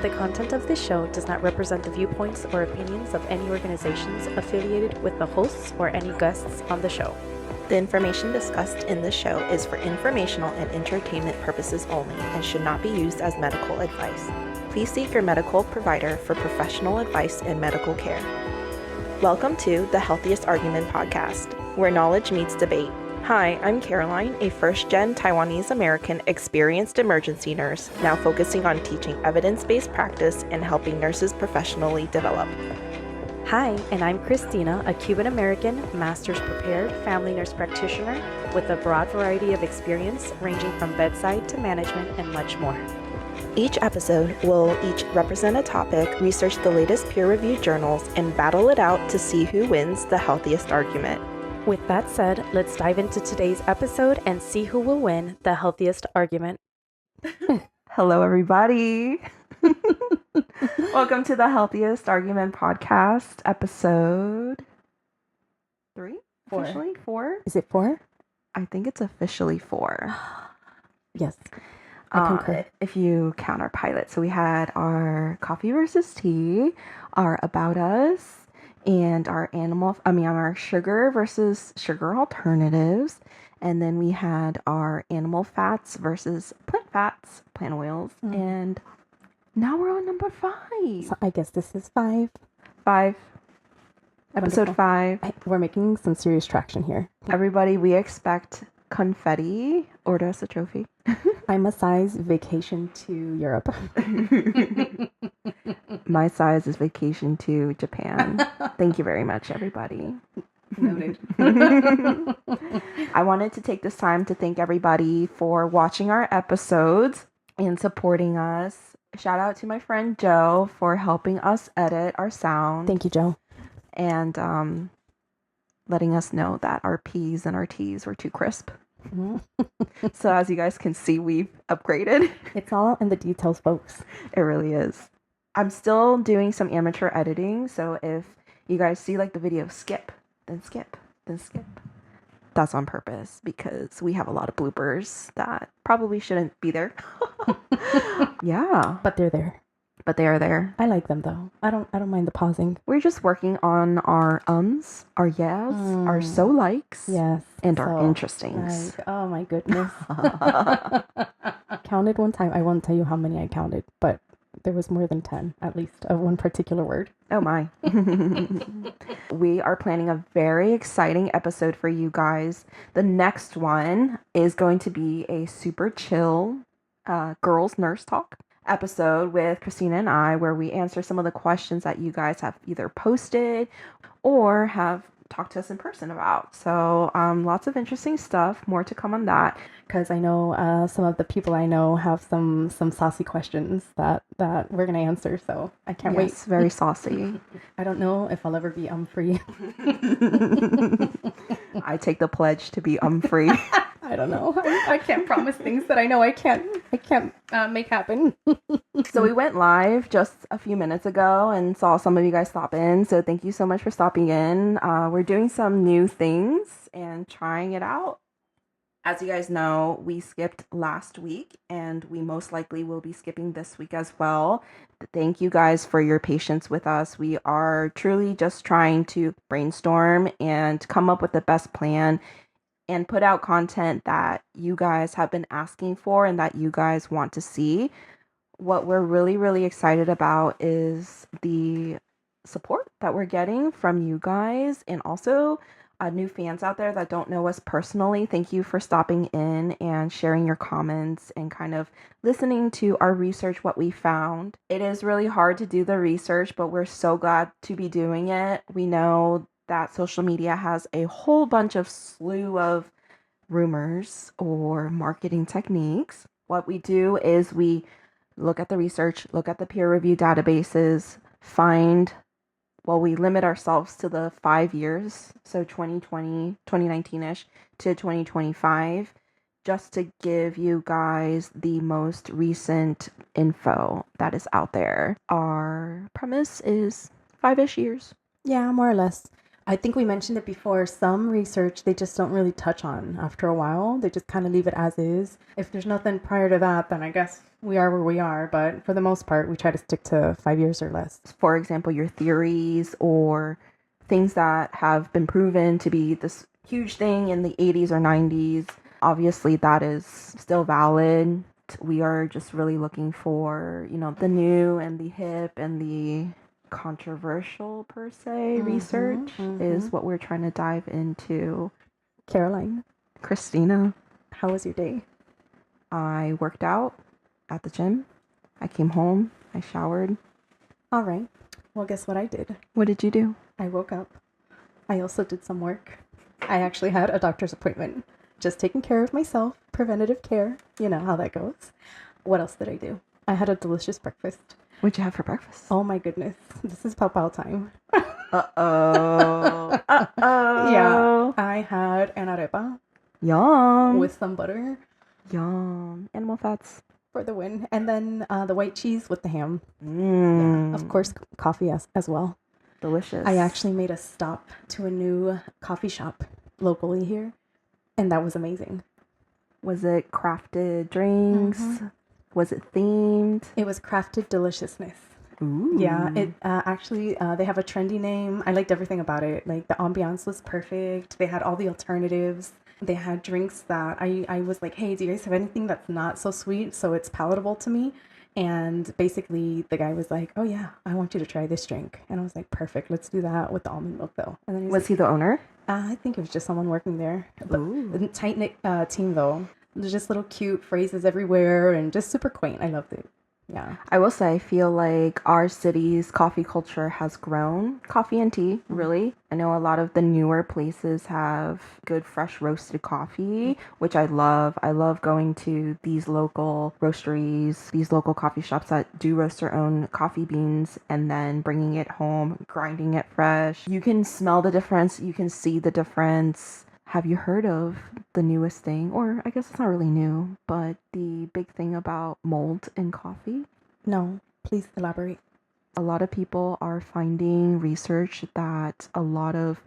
The content of this show does not represent the viewpoints or opinions of any organizations affiliated with the hosts or any guests on the show. The information discussed in this show is for informational and entertainment purposes only and should not be used as medical advice. Please seek your medical provider for professional advice and medical care. Welcome to the Healthiest Argument Podcast, where knowledge meets debate. Hi, I'm Caroline, a first-gen Taiwanese-American experienced emergency nurse, now focusing on teaching evidence-based practice and helping nurses professionally develop. Hi, and I'm Christina, a Cuban-American, master's prepared family nurse practitioner with a broad variety of experience ranging from bedside to management and much more. Each episode will each represent a topic, research the latest peer-reviewed journals, and battle it out to see who wins the healthiest argument. With that said, let's dive into today's episode and see who will win the healthiest argument. Hello, everybody. Welcome to the Healthiest Argument Podcast, episode 3? 4. Officially 4? Is it 4? I think it's officially 4. Yes, I concur. If you count our pilot. So we had our coffee versus tea, our about us, and our our sugar versus sugar alternatives. And then we had our animal fats versus plant oils. And now we're on number 5. So I guess this is 5. 5. Wonderful. Episode 5. We're making some serious traction here. Everybody, we expect confetti. Order us a trophy. I'm a size vacation to Europe. My size is vacation to Japan. Thank you very much, everybody. Noted. I wanted to take this time to thank everybody for watching our episodes and supporting us. Shout out to my friend Joe for helping us edit our sound. Thank you, Joe. And letting us know that our P's and our T's were too crisp. So as you guys can see, we've upgraded. It's all in the details, folks. It really is. I'm still doing some amateur editing, so if you guys see like the video skip, then skip, then skip. That's on purpose because we have a lot of bloopers that probably shouldn't be there. Yeah. But they're there. But they are there. I like them though. I don't mind the pausing. We're just working on our our yes, our so likes, Yes. and our interestings. Like, oh my goodness. Counted one time. I won't tell you how many I counted, but there was more than 10 at least of one particular word. Oh my. We are planning a very exciting episode for you guys. The next one is going to be a super chill girls nurse talk episode with Christina and I, where we answer some of the questions that you guys have either posted or have talked to us in person about. So lots of interesting stuff. More to come on that. Because I know some of the people I know have some saucy questions that we're going to answer. So I can't wait. Yes, very saucy. I don't know if I'll ever be free. I take the pledge to be free. I don't know. I can't promise things that I know I can't make happen. So we went live just a few minutes ago and saw some of you guys stop in. So thank you so much for stopping in. We're doing some new things and trying it out. As you guys know, we skipped last week and we most likely will be skipping this week as well. Thank you guys for your patience with us. We are truly just trying to brainstorm and come up with the best plan and put out content that you guys have been asking for and that you guys want to see. What we're really, really excited about is the support that we're getting from you guys and also new fans out there that don't know us personally. Thank you for stopping in and sharing your comments and kind of listening to our research, what we found. It is really hard to do the research, but we're so glad to be doing it. We know that social media has a whole bunch of slew of rumors or marketing techniques. What we do is we look at the research, look at the peer review databases, we limit ourselves to the 5 years, so 2019-ish to 2025, just to give you guys the most recent info that is out there. Our premise is 5-ish years. Yeah, more or less. I think we mentioned it before. Some research they just don't really touch on after a while. They just kind of leave it as is. If there's nothing prior to that, then I guess we are where we are. But for the most part, we try to stick to 5 years or less. For example, your theories or things that have been proven to be this huge thing in the 80s or 90s, obviously that is still valid. We are just really looking for, the new and the hip and the controversial per se research is what we're trying to dive into. Caroline, Christina, how was your day? I worked out at the gym. I came home. I showered. All right. Well, guess what I did? What did you do? I woke up. I also did some work. I actually had a doctor's appointment. Just taking care of myself. Preventative care. You know how that goes. What else did I do? I had a delicious breakfast. What'd you have for breakfast? Oh my goodness. This is pao time. Uh-oh. Uh-oh. Yeah. I had an arepa. Yum. With some butter. Yum. Animal fats. For the win. And then the white cheese with the ham. Yeah. Of course, coffee as well. Delicious. I actually made a stop to a new coffee shop locally here. And that was amazing. Was it crafted drinks? Was it themed? It was crafted deliciousness. Ooh. Yeah, it actually, they have a trendy name. I liked everything about it. Like, the ambiance was perfect. They had all the alternatives. They had drinks that I was like, hey, do you guys have anything that's not so sweet so it's palatable to me? And basically, the guy was like, oh, yeah, I want you to try this drink. And I was like, perfect. Let's do that with the almond milk, though. And then was he the owner? I think it was just someone working there. But a tight-knit team, though. There's just little cute phrases everywhere and just super quaint. I loved it. Yeah. I will say, I feel like our city's coffee culture has grown. Coffee and tea, really. I know a lot of the newer places have good fresh roasted coffee, which I love. I love going to these local roasteries, these local coffee shops that do roast their own coffee beans and then bringing it home, grinding it fresh. You can smell the difference. You can see the difference. Have you heard of the newest thing, or I guess it's not really new, but the big thing about mold in coffee? No, please elaborate. A lot of people are finding research that a lot of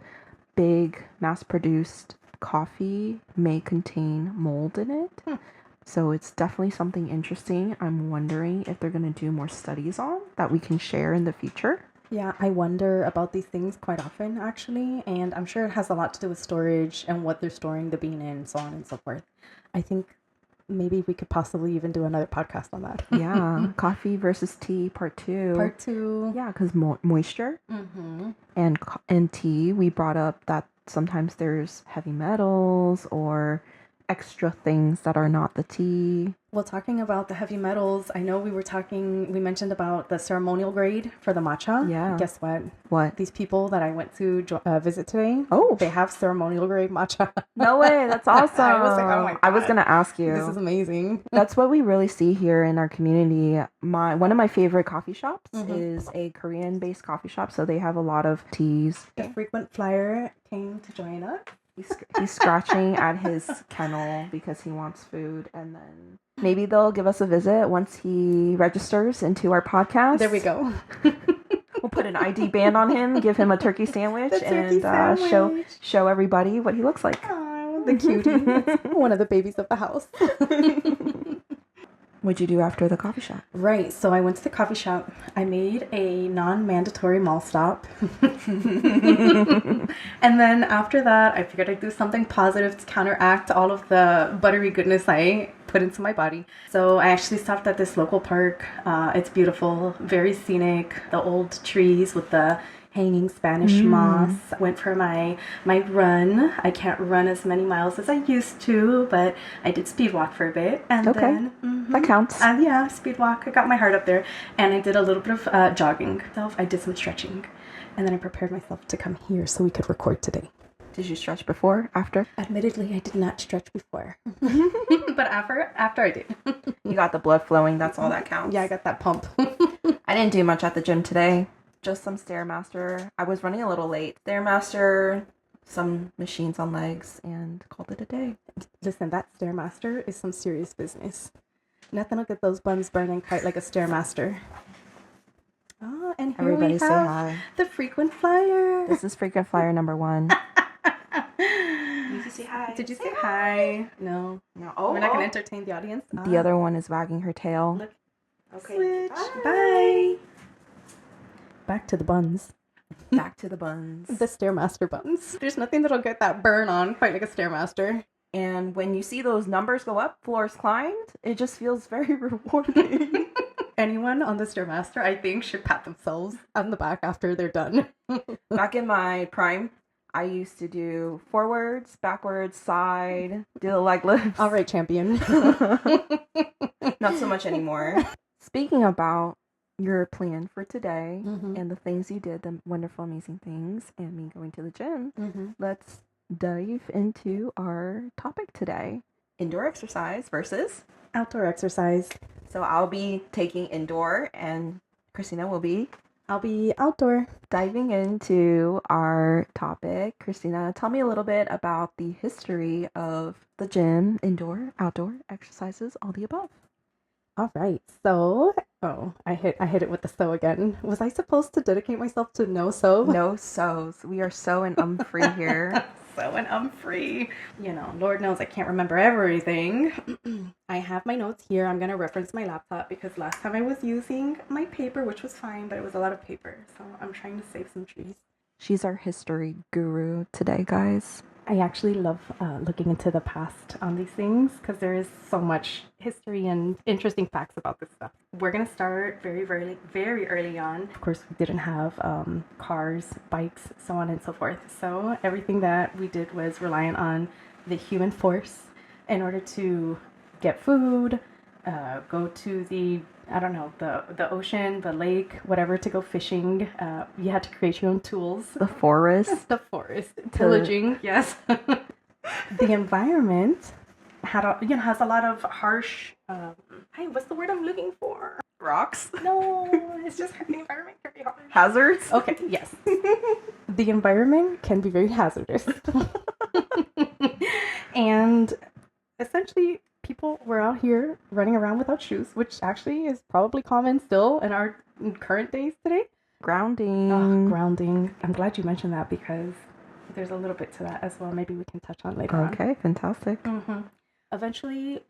big mass-produced coffee may contain mold in it. So it's definitely something interesting. I'm wondering if they're going to do more studies on that we can share in the future. Yeah, I wonder about these things quite often, actually, and I'm sure it has a lot to do with storage and what they're storing the bean in, so on and so forth. I think maybe we could possibly even do another podcast on that. Yeah, coffee versus tea, part 2. Part 2. Yeah, because moisture and tea, we brought up that sometimes there's heavy metals or extra things that are not the tea. Well, talking about the heavy metals, I know we mentioned about the ceremonial grade for the matcha. Yeah. Guess what? What? These people that I went to visit today, oh, they have ceremonial grade matcha. No way. That's awesome. I was like, oh my God. I was going to ask you. This is amazing. That's what we really see here in our community. One of my favorite coffee shops is a Korean-based coffee shop, so they have a lot of teas. The frequent flyer came to join us. He's scratching at his kennel because he wants food, and then maybe they'll give us a visit once he registers into our podcast. There we go. We'll put an ID band on him, give him a turkey sandwich, show everybody what he looks like. Oh, the cutie. It's one of the babies of the house. What'd you do after the coffee shop? Right. So I went to the coffee shop. I made a non-mandatory mall stop. And then after that, I figured I'd do something positive to counteract all of the buttery goodness I put into my body. So I actually stopped at this local park. It's beautiful, very scenic. The old trees with the hanging Spanish moss. Went for my run. I can't run as many miles as I used to, but I did speed walk for a bit. And then that counts. Yeah, speed walk. I got my heart up there, and I did a little bit of jogging. I did some stretching, and then I prepared myself to come here so we could record today. Did you stretch before? After? Admittedly, I did not stretch before, but after I did. You got the blood flowing. That's all that counts. Yeah, I got that pump. I didn't do much at the gym today. Just some Stairmaster. I was running a little late. Stairmaster, some machines on legs, and called it a day. Listen, that Stairmaster is some serious business. Nothing will get those buns burning quite like a Stairmaster. And here Everybody we say have hi. the frequent flyer. This is frequent flyer number 1. You can say hi. Did you say hi? No. Oh, we're not going to entertain the audience. The other one is wagging her tail. Look. Okay. Switch. Bye. Back to the buns. Back to the buns. The Stairmaster buns. There's nothing that'll get that burn on quite like a Stairmaster. And when you see those numbers go up, floors climbed, it just feels very rewarding. Anyone on the Stairmaster, I think, should pat themselves on the back after they're done. Back in my prime, I used to do forwards, backwards, side, do the leg lifts. All right, champion. Not so much anymore. Speaking about your plan for today and the things you did, the wonderful, amazing things, and me going to the gym, let's dive into our topic today. Indoor exercise versus outdoor exercise. So I'll be taking indoor and Christina will be? I'll be outdoor. Diving into our topic, Christina, tell me a little bit about the history of the gym, indoor, outdoor exercises, all the above. All right. So, I hit it with the so again. Was I supposed to dedicate myself to no so? No so's. We are so and free here. So and free. You know, Lord knows I can't remember everything. I have my notes here. I'm going to reference my laptop because last time I was using my paper, which was fine, but it was a lot of paper. So I'm trying to save some trees. She's our history guru today, guys. I actually love looking into the past on these things because there is so much history and interesting facts about this stuff. We're going to start very early on. Of course, we didn't have cars, bikes, so on and so forth. So everything that we did was reliant on the human force in order to get food, go to the ocean, the lake, whatever, to go fishing. You had to create your own tools. The forest. Pillaging, yes. The environment has a lot of harsh, what's the word I'm looking for? Rocks? No, it's just the environment can be harsh. Hazards? Okay, yes. The environment can be very hazardous. And essentially, people were out here running around without shoes, which actually is probably common still in our current days today. Grounding. Grounding. I'm glad you mentioned that because there's a little bit to that as well. Maybe we can touch on later on. Okay, fantastic. Eventually,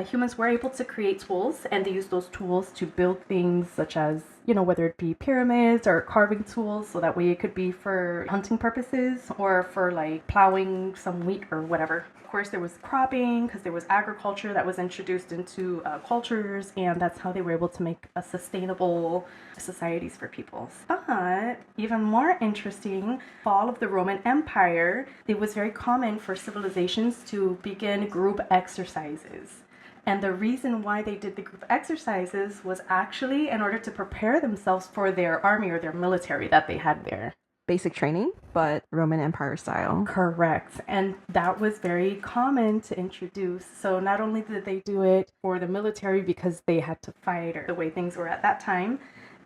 humans were able to create tools, and they used those tools to build things such as, whether it be pyramids or carving tools, so that way it could be for hunting purposes or for like plowing some wheat or whatever. Of course, there was cropping because there was agriculture that was introduced into cultures, and that's how they were able to make a sustainable societies for people. But even more interesting, fall of the Roman Empire, it was very common for civilizations to begin group exercises. And the reason why they did the group exercises was actually in order to prepare themselves for their army or their military that they had there. Basic training, but Roman Empire style. Correct. And that was very common to introduce. So not only did they do it for the military because they had to fight or the way things were at that time,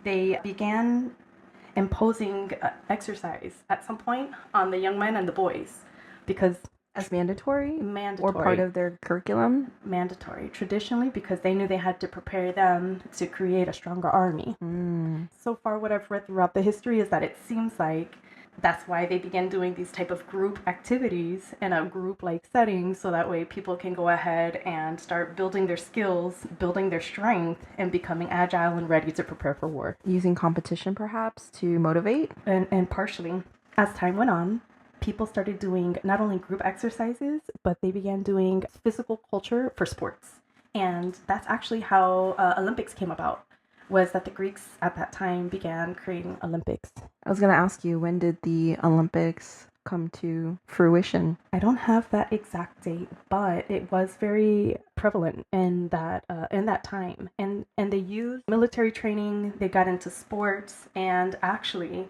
they began imposing exercise at some point on the young men and the boys because as mandatory or part of their curriculum. Mandatory traditionally because they knew they had to prepare them to create a stronger army. So far what I've read throughout the history is that it seems like that's why they began doing these type of group activities in a group like setting, so that way people can go ahead and start building their skills, building their strength, and becoming agile and ready to prepare for war. Using competition perhaps to motivate? And partially, as time went on, people started doing not only group exercises, but they began doing physical culture for sports. And that's actually how Olympics came about, was that the Greeks at that time began creating Olympics. I was going to ask you, when did the Olympics come to fruition? I don't have that exact date, but it was very prevalent in that time. And they used military training, they got into sports, and actually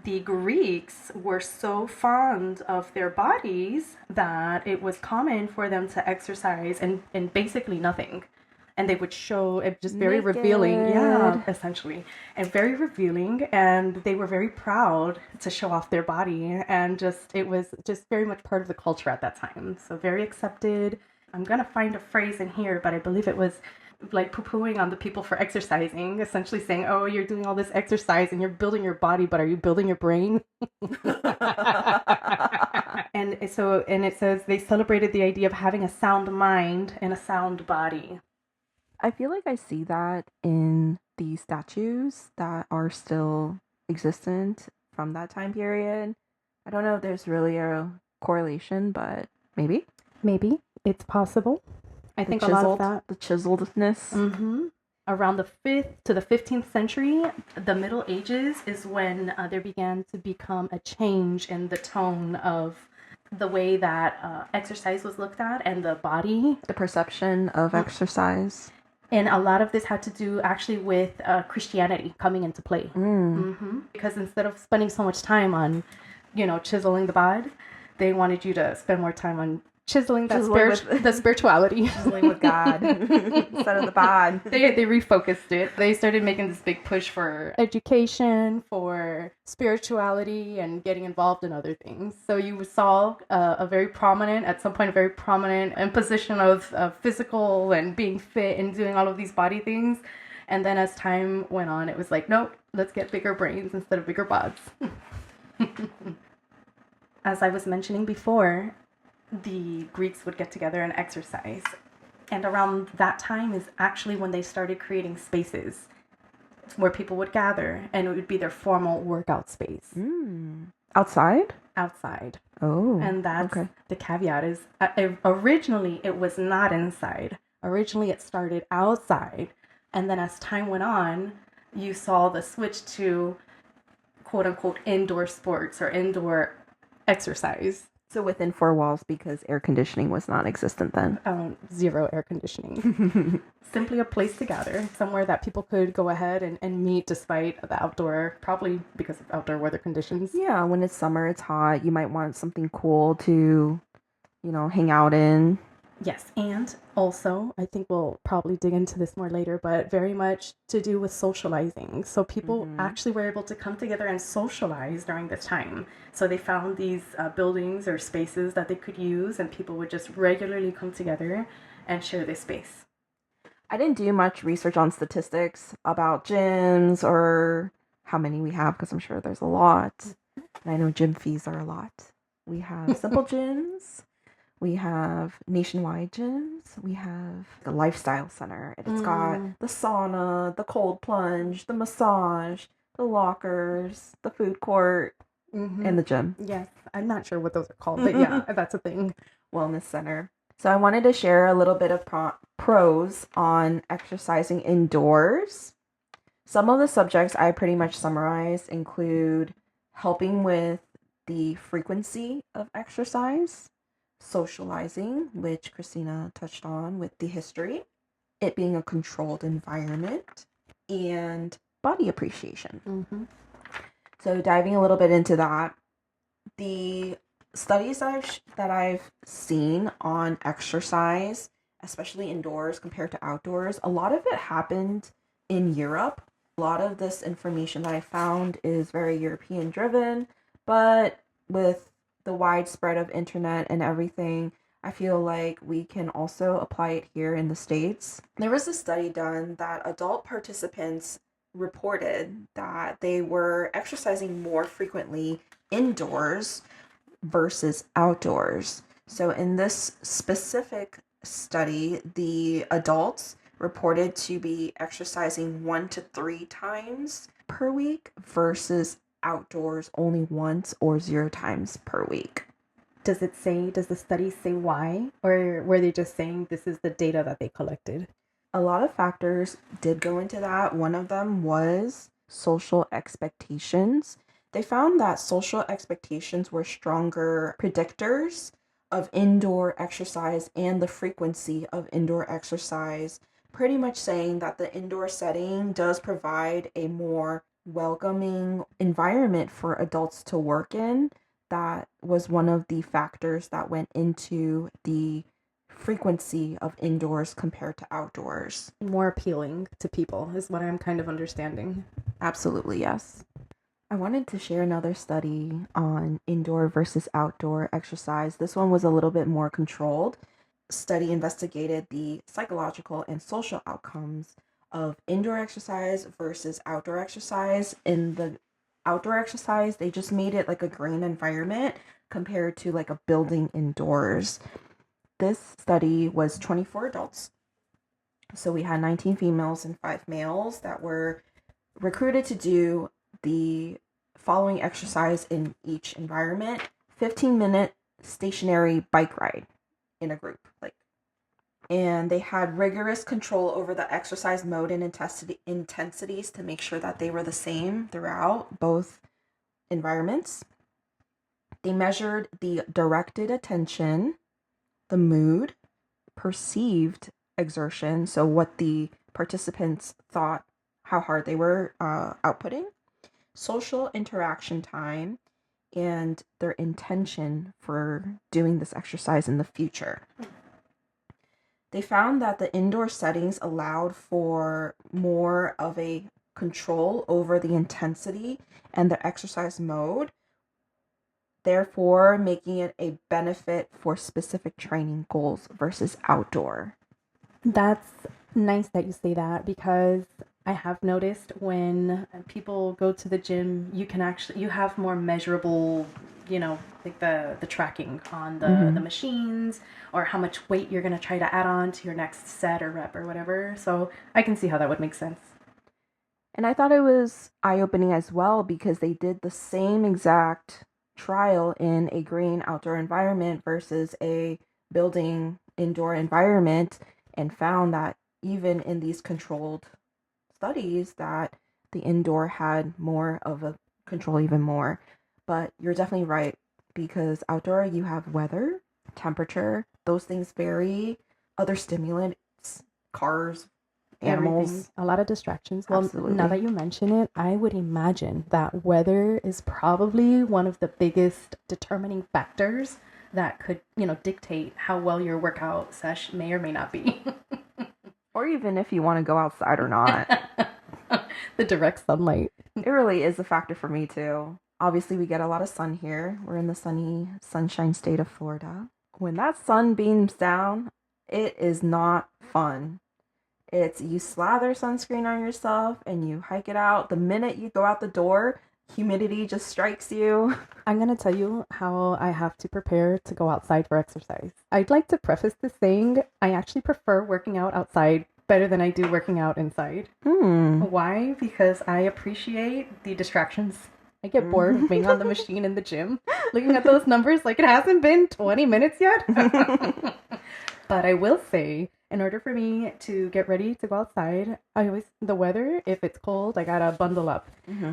the Greeks were so fond of their bodies that it was common for them to exercise in basically nothing. And they would show it just very naked. Revealing. Yeah, essentially. And very revealing. And they were very proud to show off their body. And it was just very much part of the culture at that time. So very accepted. I'm going to find a phrase in here, but I believe it was like poo-pooing on the people for exercising, essentially saying, oh, you're doing all this exercise and you're building your body, but are you building your brain? And it says they celebrated the idea of having a sound mind and a sound body. I feel like I see that in the statues that are still existent from that time period. I don't know if there's really a correlation, but maybe. Maybe it's possible. I think a lot of that. The chiseledness. Mm-hmm. Around the 5th to the 15th century, the Middle Ages is when there began to become a change in the tone of the way that exercise was looked at and the body. The perception of exercise. And a lot of this had to do actually with Christianity coming into play. Mm-hmm. Because instead of spending so much time on, chiseling the bod, they wanted you to spend more time on chiseling the spirituality. Chiseling with God instead of the bod. They refocused it. They started making this big push for education, for spirituality, and getting involved in other things. So you saw a very prominent imposition of physical and being fit and doing all of these body things. And then as time went on, it was like, nope, let's get bigger brains instead of bigger bods. As I was mentioning before, the Greeks would get together and exercise. And around that time is actually when they started creating spaces where people would gather, and it would be their formal workout space. Outside? Outside. Oh. And that's the caveat is originally it was not inside. Originally it started outside. And then as time went on, you saw the switch to quote unquote indoor sports or indoor exercise. So within 4 walls, because air conditioning was non-existent then. Zero air conditioning. Simply a place to gather, somewhere that people could go ahead and meet despite the outdoor, probably because of outdoor weather conditions. Yeah, when it's summer, it's hot. You might want something cool to, hang out in. Yes, and also, I think we'll probably dig into this more later, but very much to do with socializing. So people actually were able to come together and socialize during this time. So they found these buildings or spaces that they could use, and people would just regularly come together and share this space. I didn't do much research on statistics about gyms or how many we have, because I'm sure there's a lot. And I know gym fees are a lot. We have simple gyms. We have nationwide gyms. We have the lifestyle center. And it's got the sauna, the cold plunge, the massage, the lockers, the food court, and the gym. Yes, I'm not sure what those are called, but yeah, that's a thing. Wellness center. So I wanted to share a little bit of pros on exercising indoors. Some of the subjects I pretty much summarized include helping with the frequency of exercise, socializing, which Christina touched on with the history, it being a controlled environment, and body appreciation. So diving a little bit into that, the studies that I've seen on exercise, especially indoors compared to outdoors, a lot of it happened in Europe. A lot of this information that I found is very European driven, but with the widespread of internet and everything, I feel like we can also apply it here in the States. There was a study done that adult participants reported that they were exercising more frequently indoors versus outdoors. So in this specific study, the adults reported to be exercising 1 to 3 times per week versus outdoors only once or 0 times per week. Does the study say why? Or were they just saying this is the data that they collected? A lot of factors did go into that. One of them was social expectations. They found that social expectations were stronger predictors of indoor exercise and the frequency of indoor exercise, pretty much saying that the indoor setting does provide a more welcoming environment for adults to work in. That was one of the factors that went into the frequency of indoors compared to outdoors. More appealing to people is what I'm kind of understanding. Absolutely, yes. I wanted to share another study on indoor versus outdoor exercise. This one was a little bit more controlled. study investigated the psychological and social outcomes of indoor exercise versus outdoor exercise. In the outdoor exercise, they just made it like a green environment compared to like a building indoors. This study was 24 adults. So we had 19 females and 5 males that were recruited to do the following exercise in each environment: 15-minute stationary bike ride in a group, and they had rigorous control over the exercise mode and intensities to make sure that they were the same throughout both environments. They measured the directed attention, the mood, perceived exertion, so what the participants thought, how hard they were outputting, social interaction time, and their intention for doing this exercise in the future. They found that the indoor settings allowed for more of a control over the intensity and the exercise mode, therefore making it a benefit for specific training goals versus outdoor. That's nice that you say that, because I have noticed when people go to the gym, you have more measurable, like the tracking on the machines, or how much weight you're going to try to add on to your next set or rep or whatever. So I can see how that would make sense. And I thought it was eye-opening as well, because they did the same exact trial in a green outdoor environment versus a building indoor environment, and found that even in these controlled studies that the indoor had more of a control, even more. But you're definitely right, because outdoor you have weather, temperature, those things vary, other stimulants, cars, animals. Everything. A lot of distractions. Well, Absolutely. Now that you mention it, I would imagine that weather is probably one of the biggest determining factors that could, dictate how well your workout session may or may not be. Or even if you want to go outside or not. The direct sunlight. It really is a factor for me too. Obviously, we get a lot of sun here. We're in the sunny, sunshine state of Florida. When that sun beams down, it is not fun. It's you slather sunscreen on yourself and you hike it out. The minute you go out the door, humidity just strikes you. I'm going to tell you how I have to prepare to go outside for exercise. I'd like to preface this saying, I actually prefer working out outside better than I do working out inside. Why? Because I appreciate the distractions. I get bored of being on the machine in the gym, looking at those numbers like it hasn't been 20 minutes yet. But I will say, in order for me to get ready to go outside, the weather, if it's cold, I gotta bundle up.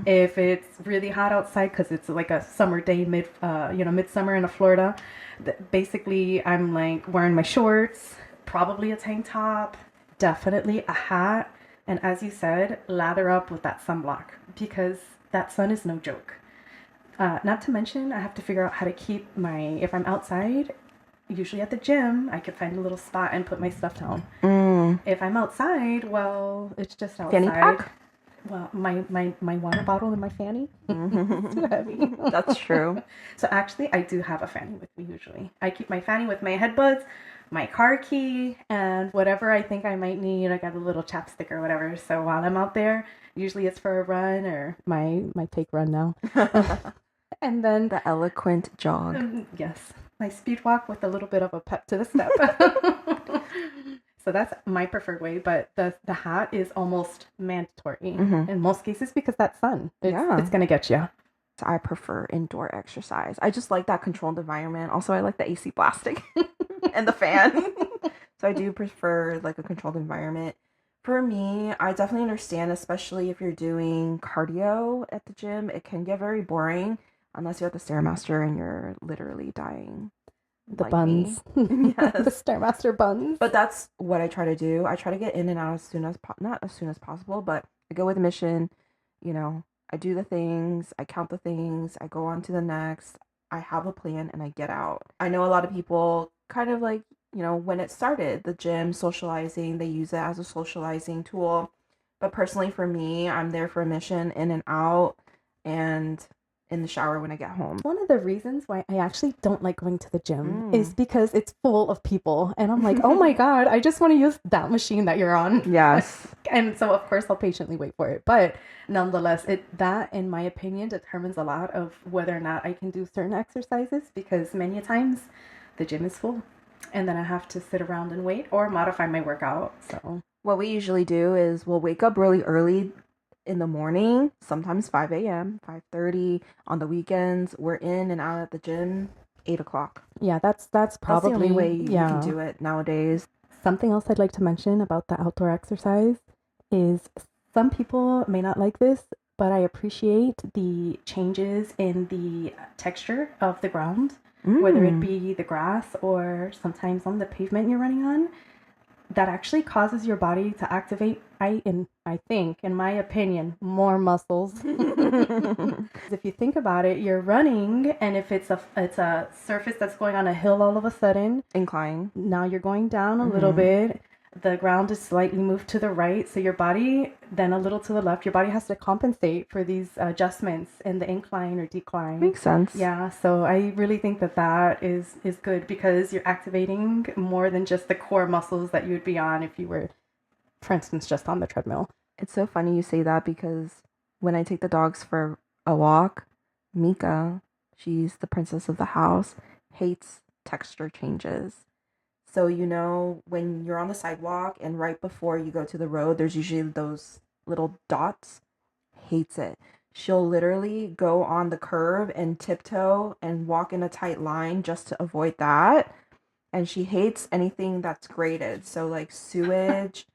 If it's really hot outside, because it's like a summer day, midsummer in Florida, basically I'm like wearing my shorts, probably a tank top, definitely a hat, and as you said, lather up with that sunblock, because that sun is no joke. Not to mention, I have to figure out how to keep if I'm outside, usually at the gym, I could find a little spot and put my stuff down. If I'm outside, well, it's just outside. Fanny pack? Well, my water bottle and my fanny. It's too heavy. That's true. So actually, I do have a fanny with me usually. I keep my fanny with my headbuds, my car key, and whatever I think I might need. I got a little chapstick or whatever. So while I'm out there, usually it's for a run or my take run now. And then the eloquent jog. Yes, my speed walk with a little bit of a pep to the step. So that's my preferred way, but the hat is almost mandatory in most cases, because that sun, it's going to get you. I prefer indoor exercise. I just like that controlled environment. Also, I like the AC blasting and the fan. So I do prefer like a controlled environment. For me, I definitely understand, especially if you're doing cardio at the gym, it can get very boring unless you're at the Stairmaster and you're literally dying. The buns. Yes. The Stairmaster buns. But that's what I try to do. I try to get in and out not as soon as possible, but I go with a mission. I do the things, I count the things, I go on to the next, I have a plan, and I get out. I know a lot of people kind of like, when it started, the gym, socializing, they use it as a socializing tool. But personally for me, I'm there for a mission, in and out, and in the shower when I get home. One of the reasons why I actually don't like going to the gym is because it's full of people. And I'm like, oh my God, I just want to use that machine that you're on. Yes. And so, of course, I'll patiently wait for it. But nonetheless, that, in my opinion, determines a lot of whether or not I can do certain exercises, because many times the gym is full and then I have to sit around and wait or modify my workout. So what we usually do is we'll wake up really early in the morning, sometimes 5 a.m., 5:30. On the weekends, we're in and out at the gym 8 o'clock. Yeah, that's probably the only way you can do it nowadays. Something else I'd like to mention about the outdoor exercise is some people may not like this, but I appreciate the changes in the texture of the ground, whether it be the grass or sometimes on the pavement you're running on. That actually causes your body to activate, I think, in my opinion, more muscles. If you think about it, you're running, and if it's a surface that's going on a hill all of a sudden, incline, now you're going down a little bit. The ground is slightly moved to the right, so your body, then a little to the left, your body has to compensate for these adjustments in the incline or decline. Makes sense. Yeah, so I really think that is good, because you're activating more than just the core muscles that you would be on if you were, for instance, just on the treadmill. It's so funny you say that, because when I take the dogs for a walk, Mika, she's the princess of the house, hates texture changes. So, when you're on the sidewalk and right before you go to the road, there's usually those little dots. Hates it. She'll literally go on the curb and tiptoe and walk in a tight line just to avoid that. And she hates anything that's graded. So like sewage,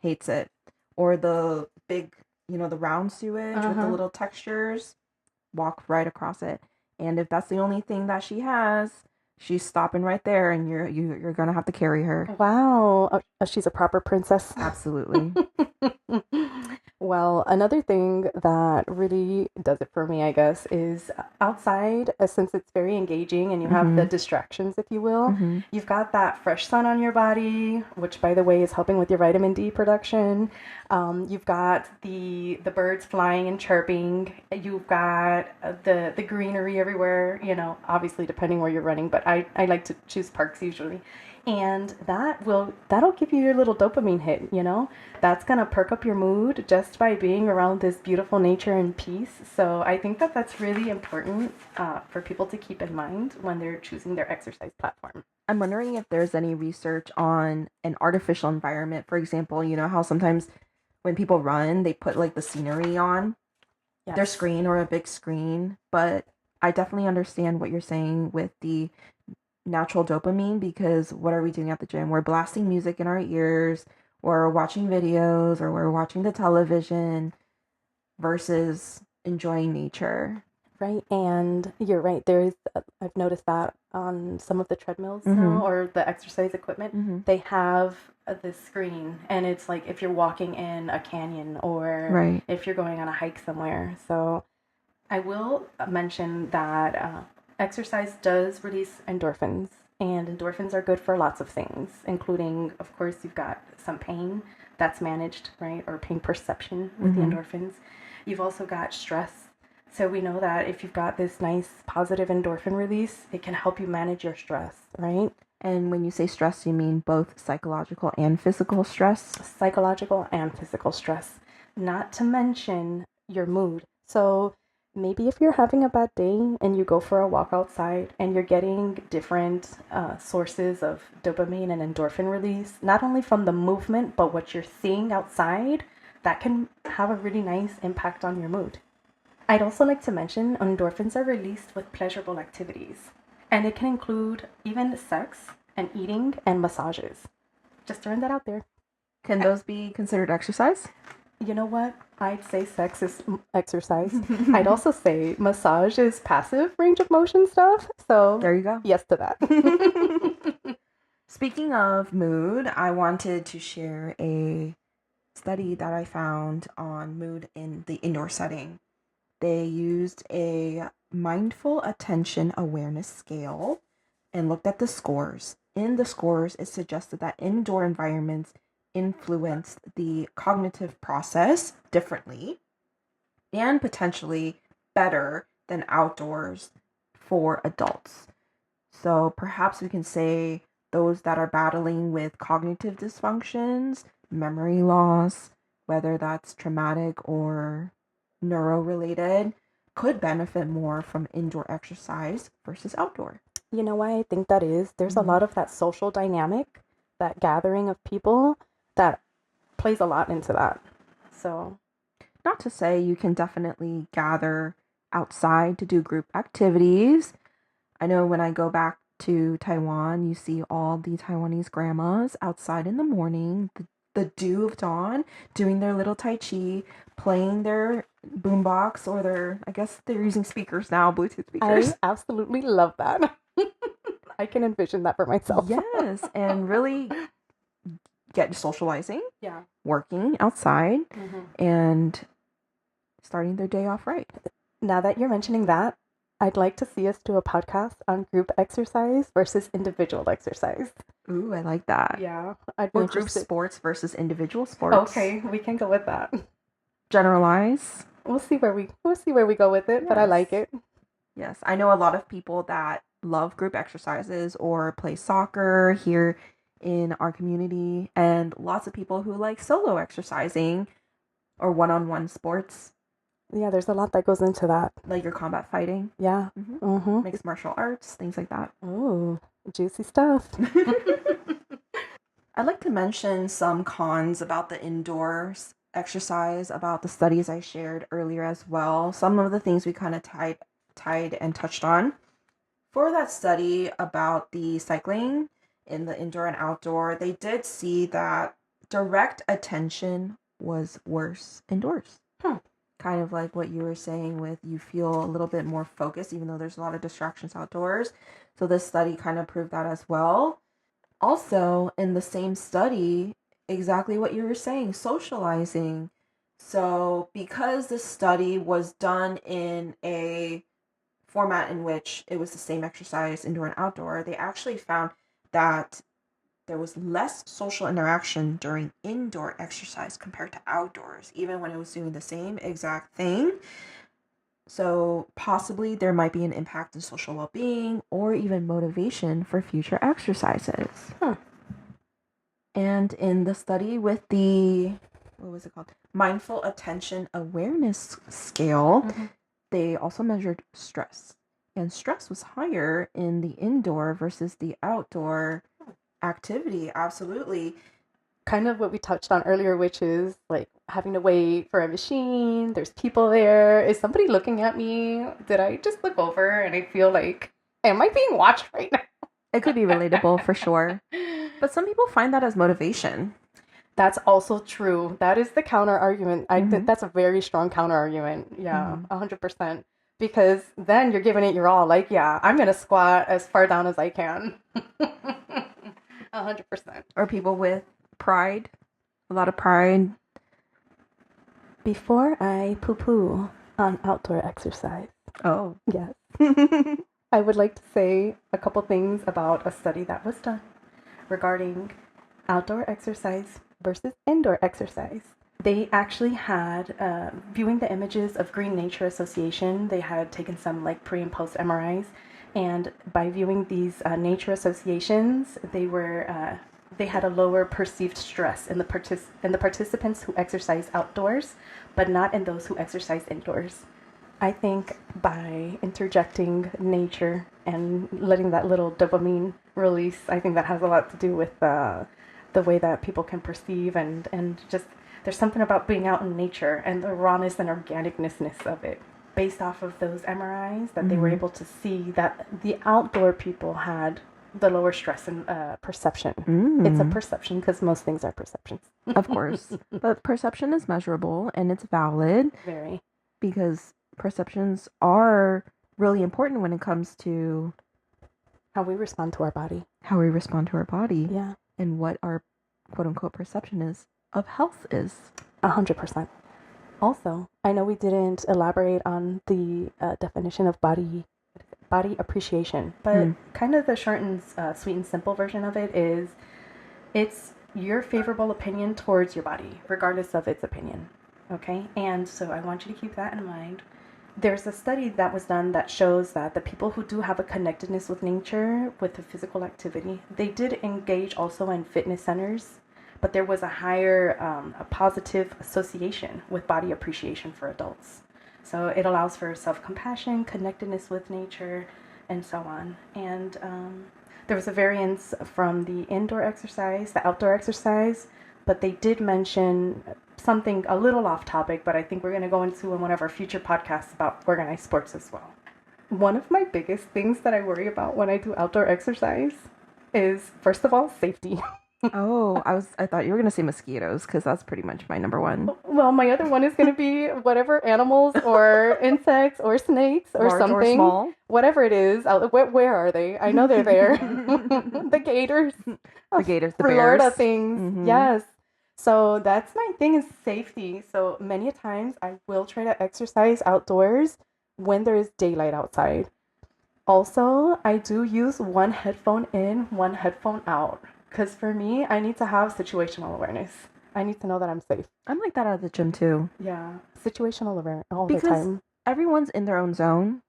hates it. Or the big, the round sewage with the little textures, walk right across it. And if that's the only thing that she has, she's stopping right there, and you're gonna have to carry her. Wow, she's a proper princess. Absolutely. Well, another thing that really does it for me, I guess, is outside, since it's very engaging and you have the distractions, if you will. You've got that fresh sun on your body, which, by the way, is helping with your vitamin D production. You've got the birds flying and chirping. You've got the greenery everywhere, obviously depending where you're running, but I like to choose parks usually. And that'll give you your little dopamine hit, That's going to perk up your mood just by being around this beautiful nature and peace. So I think that's really important for people to keep in mind when they're choosing their exercise platform. I'm wondering if there's any research on an artificial environment. For example, how sometimes when people run, they put like the scenery on their screen or a big screen. But I definitely understand what you're saying with the natural dopamine, because what are we doing at the gym? We're blasting music in our ears, or watching videos, or we're watching the television versus enjoying nature. Right, and you're right. I've noticed that on some of the treadmills now, or the exercise equipment, they have this screen, and it's like if you're walking in a canyon, or if you're going on a hike somewhere. So I will mention that exercise does release endorphins, and endorphins are good for lots of things, including, of course, you've got some pain that's managed, right, or pain perception with the endorphins. You've also got stress. So we know that if you've got this nice positive endorphin release, it can help you manage your stress, right? And when you say stress, you mean both psychological and physical stress? Psychological and physical stress, not to mention your mood. So maybe if you're having a bad day and you go for a walk outside and you're getting different sources of dopamine and endorphin release, not only from the movement, but what you're seeing outside, that can have a really nice impact on your mood. I'd also like to mention endorphins are released with pleasurable activities, and it can include even sex and eating and massages. Just throwing that out there. Can those be considered exercise? You know what? I'd say sex is exercise. I'd also say massage is passive range of motion stuff. So there you go. Yes to that. Speaking of mood, I wanted to share a study that I found on mood in the indoor setting. They used a mindful attention awareness scale and looked at the scores. In the scores, it suggested that indoor environments influenced the cognitive process differently and potentially better than outdoors for adults. So perhaps we can say those that are battling with cognitive dysfunctions, memory loss, whether that's traumatic or neuro-related, could benefit more from indoor exercise versus outdoor. You know why I think that is? There's a lot of that social dynamic, that gathering of people that plays a lot into that. So, not to say you can definitely gather outside to do group activities. I know when I go back to Taiwan, you see all the Taiwanese grandmas outside in the morning, the dew of dawn, doing their little Tai Chi, playing their boombox or I guess they're using speakers now, Bluetooth speakers. I absolutely love that. I can envision that for myself. Yes, and really get socializing, yeah, working outside, and starting their day off right. Now that you're mentioning that, I'd like to see us do a podcast on group exercise versus individual exercise. Ooh, I like that. Yeah. Or group sports versus individual sports. Okay, we can go with that. Generalize. We'll see where we go with it, but I like it. Yes, I know a lot of people that love group exercises or play soccer here in our community, and lots of people who like solo exercising or one-on-one sports. Yeah, there's a lot that goes into that. Like your combat fighting. Yeah. Mixed martial arts, things like that. Ooh, juicy stuff. I'd like to mention some cons about the indoors exercise, about the studies I shared earlier as well. Some of the things we kind of tied and touched on. For that study about the cycling in the indoor and outdoor, they did see that direct attention was worse indoors. Kind of like what you were saying with you feel a little bit more focused, even though there's a lot of distractions outdoors. So this study kind of proved that as well. Also, in the same study, exactly what you were saying, socializing. So because this study was done in a format in which it was the same exercise, indoor and outdoor, they actually found that there was less social interaction during indoor exercise compared to outdoors, even when it was doing the same exact thing. So possibly there might be an impact in social well-being or even motivation for future exercises. And in the study with the, what was it called? Mindful Attention Awareness Scale, they also measured stress. And stress was higher in the indoor versus the outdoor activity. Absolutely. Kind of what we touched on earlier, which is like having to wait for a machine. There's people there. Is somebody looking at me? Did I just look over and I feel like, am I being watched right now? It could be relatable for sure. But some people find that as motivation. That's also true. That is the counter argument. I think that's a very strong counter argument. Yeah, 100%. Because then you're giving it your all. Like, yeah, I'm going to squat as far down as I can. 100%. Or people with pride. A lot of pride. Before I poo-poo on outdoor exercise. Oh. Yes. I would like to say a couple things about a study that was done regarding outdoor exercise versus indoor exercise. They actually had, viewing the images of Green Nature Association, they had taken some like pre and post MRIs. And by viewing these nature associations, they had a lower perceived stress in the participants who exercise outdoors, but not in those who exercise indoors. I think by interjecting nature and letting that little dopamine release, I think that has a lot to do with the way that people can perceive and just there's something about being out in nature and the rawness and organicness of it. Based off of those MRIs, that they were able to see that the outdoor people had the lower stress and perception. It's a perception because most things are perceptions. Of course. But perception is measurable and it's valid. Very. Because perceptions are really important when it comes to how we respond to our body. Yeah. And what our quote unquote perception is of health is. 100%. Also, I know we didn't elaborate on the definition of body appreciation, but kind of the short and sweet and simple version of it is it's your favorable opinion towards your body, regardless of its opinion. Okay? And so I want you to keep that in mind There's a study that was done that shows that the people who do have a connectedness with nature, with the physical activity, they did engage also in fitness centers, but there was a higher, a positive association with body appreciation for adults. So it allows for self-compassion, connectedness with nature, and so on. And there was a variance from the indoor exercise, the outdoor exercise, but they did mention something a little off topic, but I think we're going to go into in one of our future podcasts about organized sports as well. One of my biggest things that I worry about when I do outdoor exercise is, first of all, safety. Oh, I thought you were gonna say mosquitoes because that's pretty much my number one. Well, my other one is going to be whatever animals or insects or snakes or Large something. or small. Whatever it is. Where are they? I know they're there. The gators. The gators, the Florida bears. things. Mhm. Yes. So that's my thing is safety. So many a times I will try to exercise outdoors when there is daylight outside. Also, I do use one headphone in, one headphone out. Because for me, I need to have situational awareness. I need to know that I'm safe. I'm like that at the gym too. Yeah, situational awareness all Because the time. everyone's in their own zone.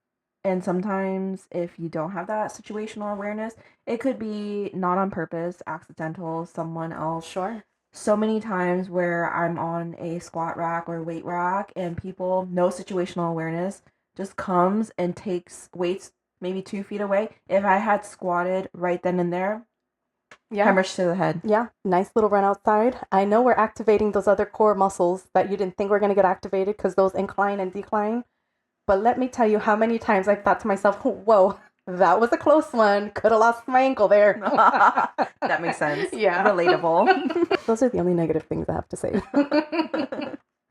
And sometimes if you don't have that situational awareness, it could be not on purpose, accidental, someone else. Sure. So many times where I'm on a squat rack or weight rack and people, no situational awareness, just comes and takes weights maybe 2 feet away. If I had squatted right then and there, Yeah. hemorrhage to the head. Yeah. Nice little run outside. I know we're activating those other core muscles that you didn't think were going to get activated because those incline and decline. But let me tell you how many times I've thought to myself, whoa, that was a close one. Could have lost my ankle there. That makes sense. Yeah. Relatable. Those are the only negative things I have to say.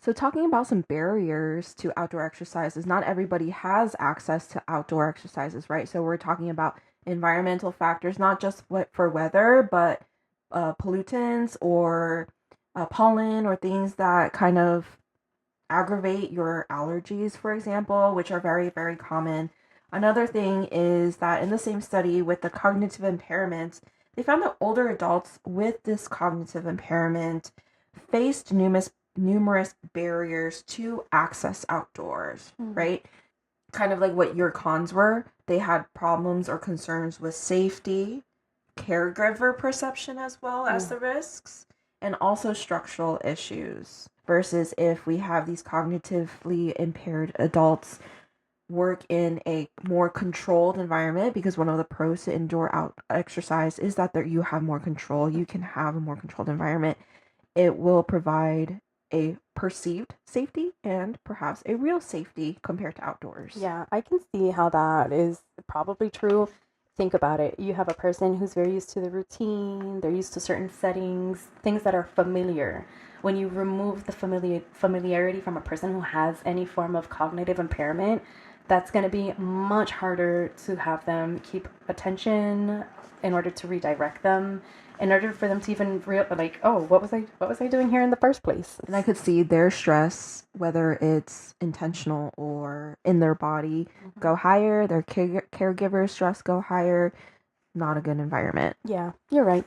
So talking about some barriers to outdoor exercises, not everybody has access to outdoor exercises, right? So we're talking about environmental factors, not just for weather, but pollutants or pollen or things that kind of aggravate your allergies, for example, which are very, very common. Another thing is that in the same study with the cognitive impairments, they found that older adults with this cognitive impairment faced numerous barriers to access outdoors, right? Kind of like what your cons were. They had problems or concerns with safety, caregiver perception as well as the risks, and also structural issues. Versus if we have these cognitively impaired adults work in a more controlled environment, because one of the pros to indoor out exercise is that you have more control. You can have a more controlled environment. It will provide a perceived safety and perhaps a real safety compared to outdoors. Yeah, I can see how that is probably true. Think about it. You have a person who's very used to the routine, they're used to certain settings, things that are familiar. When you remove the familiarity from a person who has any form of cognitive impairment, that's going to be much harder to have them keep attention in order to redirect them, in order for them to even what was I doing here in the first place? And I could see their stress, whether it's intentional or in their body, go higher. Their caregiver stress go higher. Not a good environment. Yeah, you're right.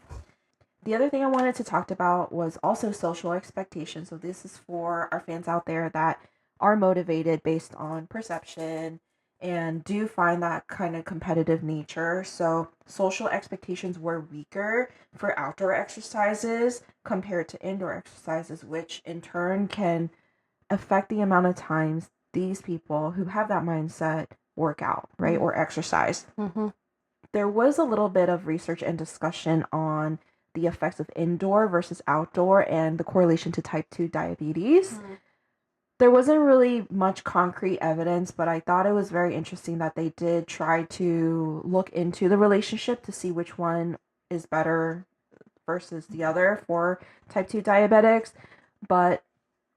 The other thing I wanted to talk about was also social expectations. So this is for our fans out there that are motivated based on perception and do find that kind of competitive nature. So social expectations were weaker for outdoor exercises compared to indoor exercises, which in turn can affect the amount of times these people who have that mindset work out, right? Or exercise. There was a little bit of research and discussion on the effects of indoor versus outdoor and the correlation to type 2 diabetes. There wasn't really much concrete evidence, but I thought it was very interesting that they did try to look into the relationship to see which one is better versus the other for type 2 diabetics. But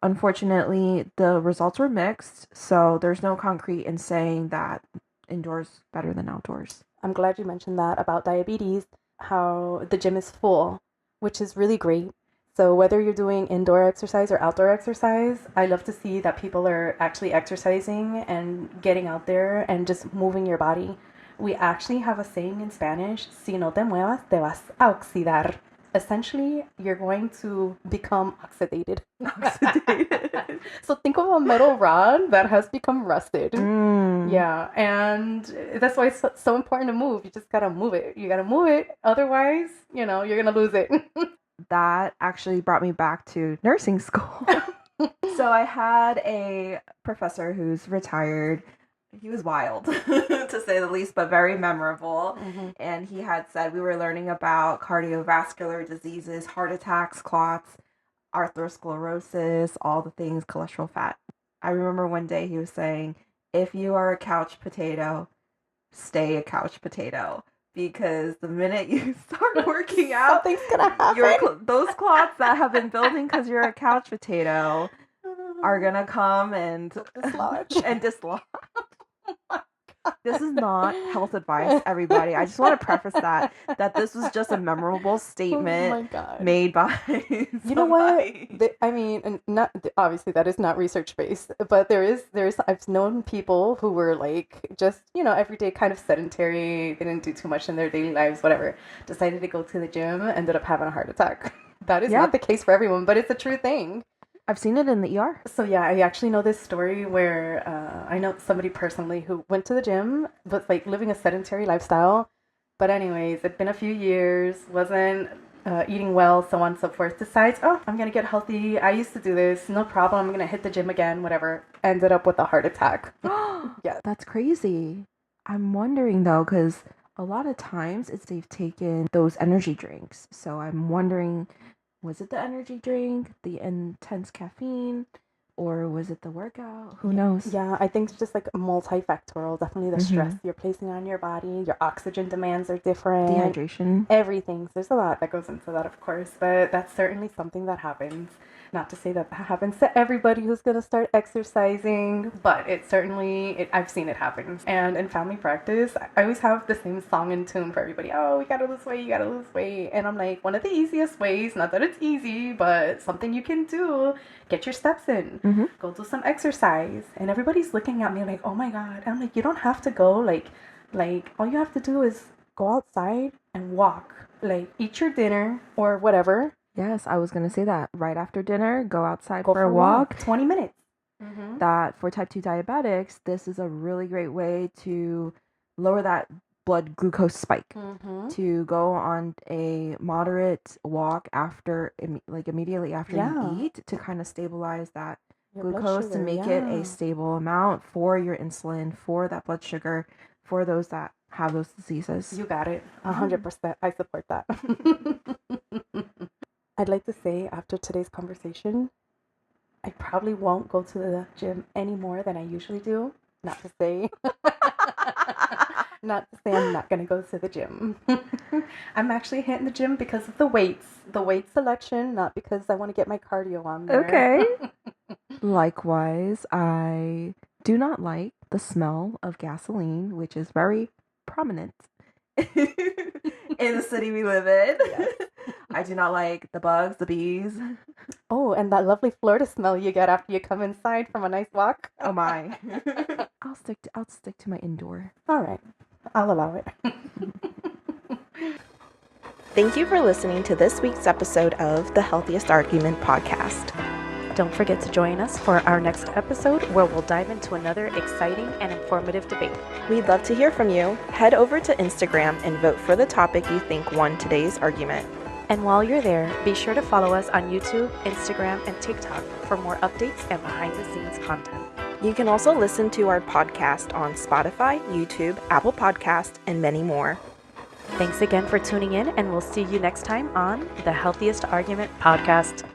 unfortunately, the results were mixed, so there's no concrete in saying that indoors better than outdoors. I'm glad you mentioned that about diabetes, how the gym is full, which is really great. So whether you're doing indoor exercise or outdoor exercise, I love to see that people are actually exercising and getting out there and just moving your body. We actually have a saying in Spanish, si no te muevas, te vas a oxidar. essentially you're going to become oxidated. Oxidated. So think of a metal rod that has become rusted. Mm. Yeah, and that's why it's so important to move. You just gotta move it. You gotta move it. Otherwise, you're gonna lose it. That actually brought me back to nursing school. So I had a professor who's retired. He was wild, to say the least, but very memorable. Mm-hmm. And he had said we were learning about cardiovascular diseases, heart attacks, clots, atherosclerosis, all the things, cholesterol, fat. I remember one day he was saying, if you are a couch potato, stay a couch potato. Because the minute you start working out, something's gonna happen. those clots that have been building because you're a couch potato are gonna come and dislodge. This is not health advice, everybody. I just want to preface that this was just a memorable statement made by somebody. You know what? I mean, not obviously that is not research based, but there is I've known people who were like just everyday kind of sedentary. They didn't do too much in their daily lives, whatever. Decided to go to the gym, ended up having a heart attack. That is not the case for everyone, but it's a true thing. I've seen it in the ER. So yeah, I actually know this story where I know somebody personally who went to the gym, but like living a sedentary lifestyle. But anyways, it'd been a few years, wasn't eating well, so on and so forth. Decides, I'm going to get healthy. I used to do this. No problem. I'm going to hit the gym again, whatever. Ended up with a heart attack. Yeah. That's crazy. I'm wondering though, because a lot of times they've taken those energy drinks. So I'm wondering, was it the energy drink, the intense caffeine, or was it the workout? Who knows? Yeah, I think it's just like multifactorial. Definitely the stress you're placing on your body. Your oxygen demands are different. Dehydration. Everything. So there's a lot that goes into that, of course. But that's certainly something that happens. Not to say that happens to everybody who's going to start exercising, but I've seen it happen. And in family practice, I always have the same song and tune for everybody. Oh, we got to lose weight, you got to lose weight. And I'm like, one of the easiest ways, not that it's easy, but something you can do, get your steps in. Mm-hmm. Go do some exercise. And everybody's looking at me like, oh my God. And I'm like, you don't have to go. Like all you have to do is go outside and walk. Like, eat your dinner or whatever. Yes, I was going to say that. Right after dinner, go outside for a walk. 20 minutes. Mm-hmm. That for type 2 diabetics, this is a really great way to lower that blood glucose spike. Mm-hmm. To go on a moderate walk after, immediately after you eat, to kind of stabilize that your glucose, to make it a stable amount for your insulin, for that blood sugar, for those that have those diseases. You got it. 100%. I support that. I'd like to say after today's conversation, I probably won't go to the gym any more than I usually do. Not to say I'm not going to go to the gym. I'm actually hitting the gym because of the weight selection, not because I want to get my cardio on there. Okay. Likewise, I do not like the smell of gasoline, which is very prominent in the city we live in. Yes. I do not like the bugs, the bees. Oh, and that lovely Florida smell you get after you come inside from a nice walk. Oh my. I'll stick to my indoor. All right. I'll allow it. Thank you for listening to this week's episode of the Healthiest Argument Podcast. Don't forget to join us for our next episode where we'll dive into another exciting and informative debate. We'd love to hear from you. Head over to Instagram and vote for the topic you think won today's argument. And while you're there, be sure to follow us on YouTube, Instagram, and TikTok for more updates and behind-the-scenes content. You can also listen to our podcast on Spotify, YouTube, Apple Podcasts, and many more. Thanks again for tuning in, and we'll see you next time on the Healthiest Argument Podcast.